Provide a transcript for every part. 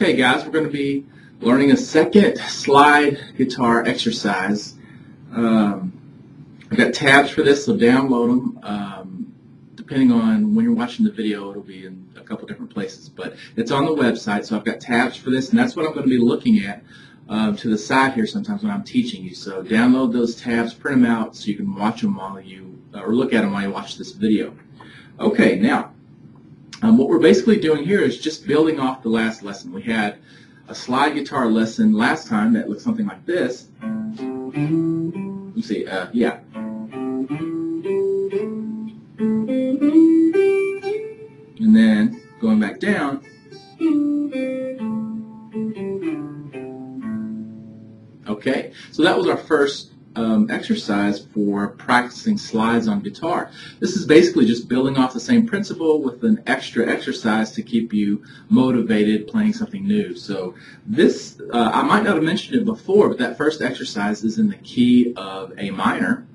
Okay guys, we're going to be learning a second slide guitar exercise. I've got tabs for this, so download them. Depending on when you're watching the video, it'll be in a couple different places, but it's on the website, so I've got tabs for this, and that's what I'm going to be looking at to the side here sometimes when I'm teaching you. So download those tabs, print them out so you can watch them while you, or look at them while you watch this video. Okay, now, what we're basically doing here is just building off the last lesson. We had a slide guitar lesson last time that looked something like this. Let's see, yeah. And then going back down. Okay, so that was our first exercise for practicing slides on guitar. This is basically just building off the same principle with an extra exercise to keep you motivated playing something new. So this, I might not have mentioned it before, but that first exercise is in the key of A minor.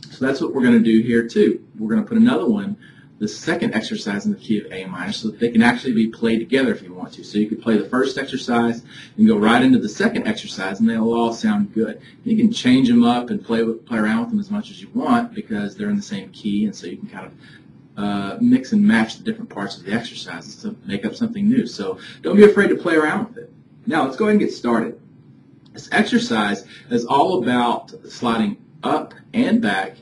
So that's what we're going to do here too. We're going to put another one, the second exercise, in the key of A minor, so that they can actually be played together if you want to. So you could play the first exercise and go right into the second exercise, and they'll all sound good. You can change them up and play around with them as much as you want because they're in the same key, and so you can kind of mix and match the different parts of the exercises to make up something new. So don't be afraid to play around with it. Now let's go ahead and get started. This exercise is all about sliding up and back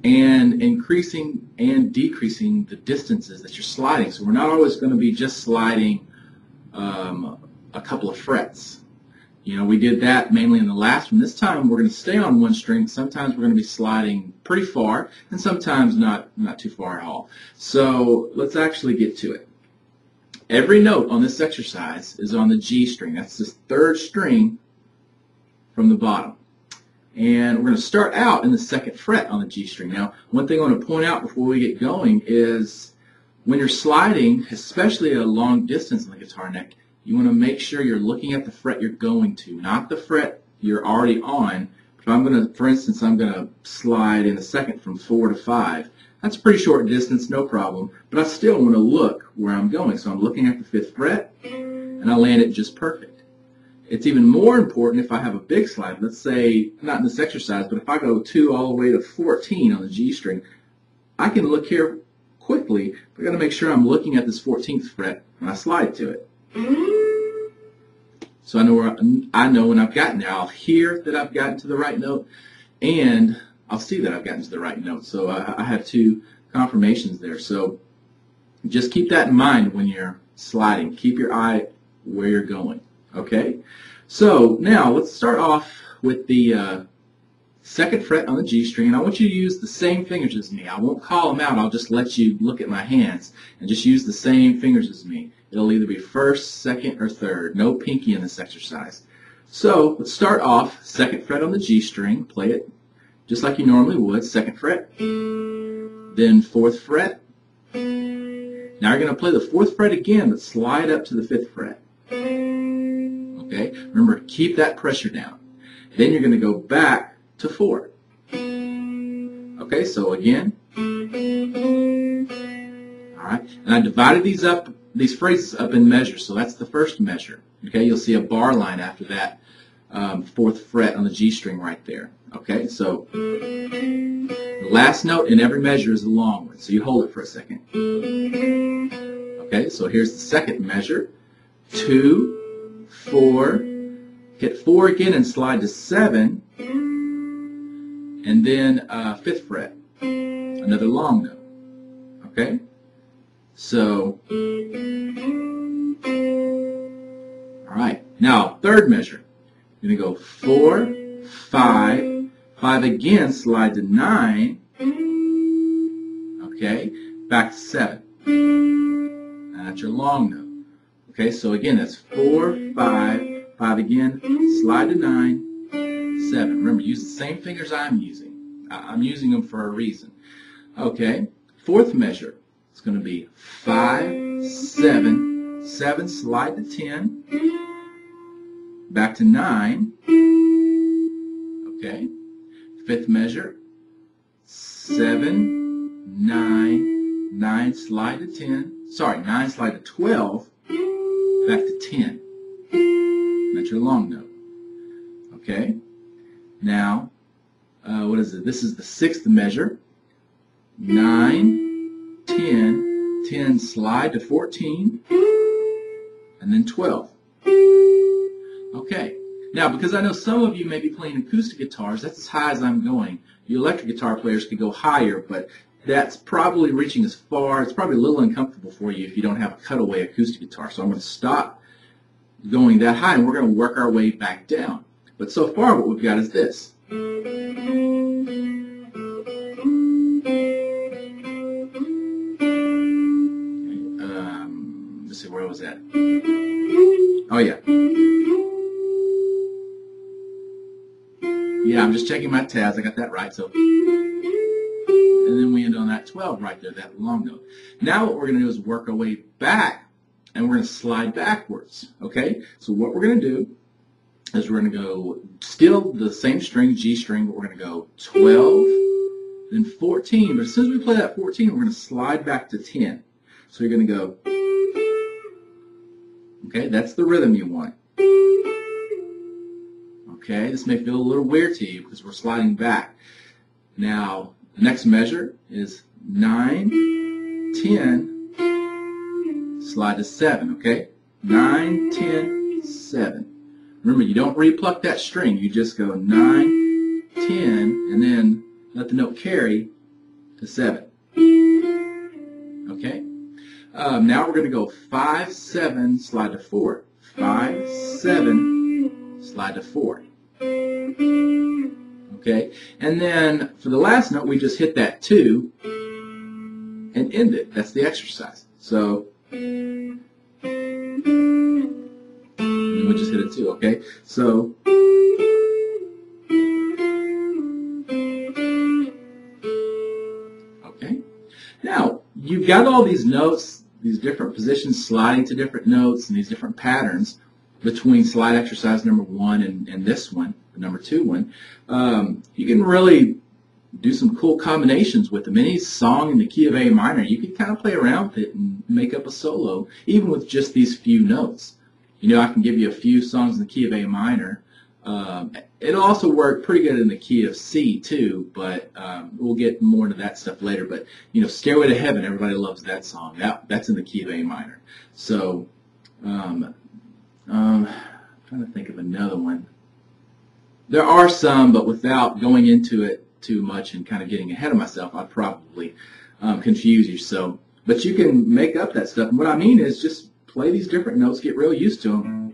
and increasing and decreasing the distances that you're sliding. So we're not always going to be just sliding a couple of frets. You know, we did that mainly in the last one. This time we're going to stay on one string. Sometimes we're going to be sliding pretty far, and sometimes not too far at all. So let's actually get to it. Every note on this exercise is on the G string. That's the third string from the bottom. And we're going to start out in the second fret on the G string. Now, one thing I want to point out before we get going is when you're sliding, especially a long distance on the guitar neck, you want to make sure you're looking at the fret you're going to, not the fret you're already on. If I'm going to, for instance, I'm going to slide in a second from 4 to 5. That's a pretty short distance, no problem, but I still want to look where I'm going. So I'm looking at the 5th fret, and I land it just perfect. It's even more important if I have a big slide. Let's say, not in this exercise, but if I go 2 all the way to 14 on the G string, I can look here quickly, but I've got to make sure I'm looking at this 14th fret when I slide to it. So I know when I've gotten there. I'll hear that I've gotten to the right note, and I'll see that I've gotten to the right note. So I have 2 confirmations there. So just keep that in mind when you're sliding. Keep your eye where you're going. Okay, so now let's start off with the 2nd fret on the G string, and I want you to use the same fingers as me. I won't call them out. I'll just let you look at my hands and just use the same fingers as me. It'll either be 1st, 2nd, or 3rd. No pinky in this exercise. So let's start off 2nd fret on the G string. Play it just like you normally would. 2nd fret, then 4th fret. Now you're going to play the 4th fret again, but slide up to the 5th fret. Okay, remember, keep that pressure down. Then you're going to go back to 4. Okay, so again. All right, and I divided these phrases up in measures. So that's the first measure. Okay, you'll see a bar line after that 4th fret on the G string right there. Okay, so the last note in every measure is a long one. So you hold it for a second. Okay, so here's the 2nd measure. 2, 4, hit 4 again and slide to 7, and then 5th fret, another long note. Okay, so all right. Now 3rd measure, you're gonna go 4, 5, 5 again, slide to 9. Okay, back to 7. And that's your long note. Okay, so again, that's 4, 5, 5 again, slide to 9, 7. Remember, use the same fingers I'm using. I'm using them for a reason. Okay, 4th measure, it's going to be 5, 7, 7, slide to 10, back to 9. Okay, 5th measure, 7, 9, 9, slide to 10. Sorry, 9, slide to 12, back to 10. this is the 6th measure. 9, 10, 10, slide to 14, and then 12. Okay. Now, because I know some of you may be playing acoustic guitars, that's as high as I'm going. You electric guitar players could go higher, but that's probably reaching as far. It's probably a little uncomfortable for you if you don't have a cutaway acoustic guitar. So I'm going to stop going that high, and we're going to work our way back down. But so far, what we've got is this. Let's see, where was that? Oh, yeah. Yeah, I'm just checking my tabs. I got that right. So, and then we end on that 12 right there, that long note. Now what we're going to do is work our way back, and we're going to slide backwards. Okay? So what we're going to do is we're going to go still the same string, G string, but we're going to go 12, then 14. But as soon as we play that 14, we're going to slide back to 10. So you're going to go. Okay, that's the rhythm you want. Okay, this may feel a little weird to you because we're sliding back. Now, the next measure is 9, 10, slide to 7, okay? 9, 10, 7. Remember, you don't repluck that string. You just go 9, 10, and then let the note carry to 7. Okay? Now we're going to go 5, 7, slide to 4. 5, 7, slide to 4. Okay? And then for the last note, we just hit that 2 and end it. That's the exercise. So, and then we just hit a 2, okay? So, okay? Now, you've got all these notes, these different positions sliding to different notes and these different patterns between slide exercise number 1 and this one, the number 2 one. You can really do some cool combinations with them. Any song in the key of A minor, you can kind of play around with it and make up a solo, even with just these few notes. You know, I can give you a few songs in the key of A minor. It'll also work pretty good in the key of C too, but we'll get more into that stuff later. But you know, Stairway to Heaven, everybody loves that song. That's in the key of A minor. So, I'm trying to think of another one. There are some, but without going into it too much and kind of getting ahead of myself, I'd probably confuse you. So, but you can make up that stuff. And what I mean is just play these different notes, get real used to them.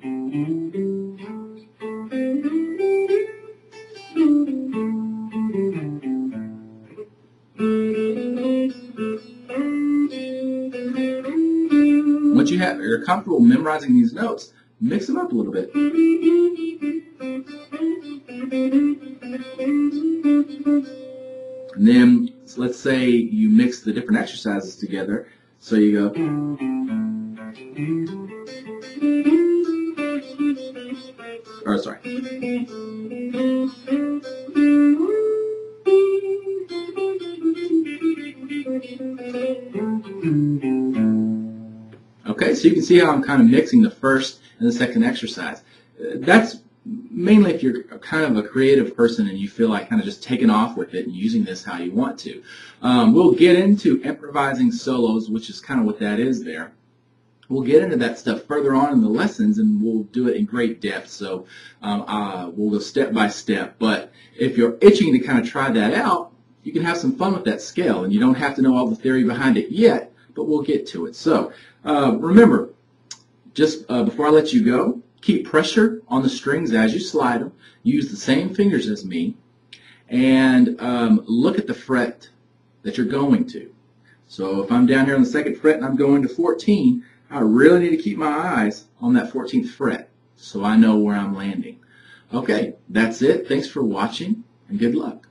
Once you're comfortable memorizing these notes, mix them up a little bit. And then, so let's say you mix the different exercises together. So you go. Or sorry. Okay, so you can see how I'm kind of mixing the first and the second exercise. That's mainly if you're kind of a creative person and you feel like kind of just taking off with it and using this how you want to. We'll get into improvising solos, which is kind of what that is there. We'll get into that stuff further on in the lessons, and we'll do it in great depth. So we'll go step by step. But if you're itching to kind of try that out, you can have some fun with that scale, and you don't have to know all the theory behind it yet, but we'll get to it. So remember, just before I let you go, keep pressure on the strings as you slide them. Use the same fingers as me, and look at the fret that you're going to. So if I'm down here on the 2nd fret and I'm going to 14, I really need to keep my eyes on that 14th fret so I know where I'm landing. Okay, that's it. Thanks for watching, and good luck.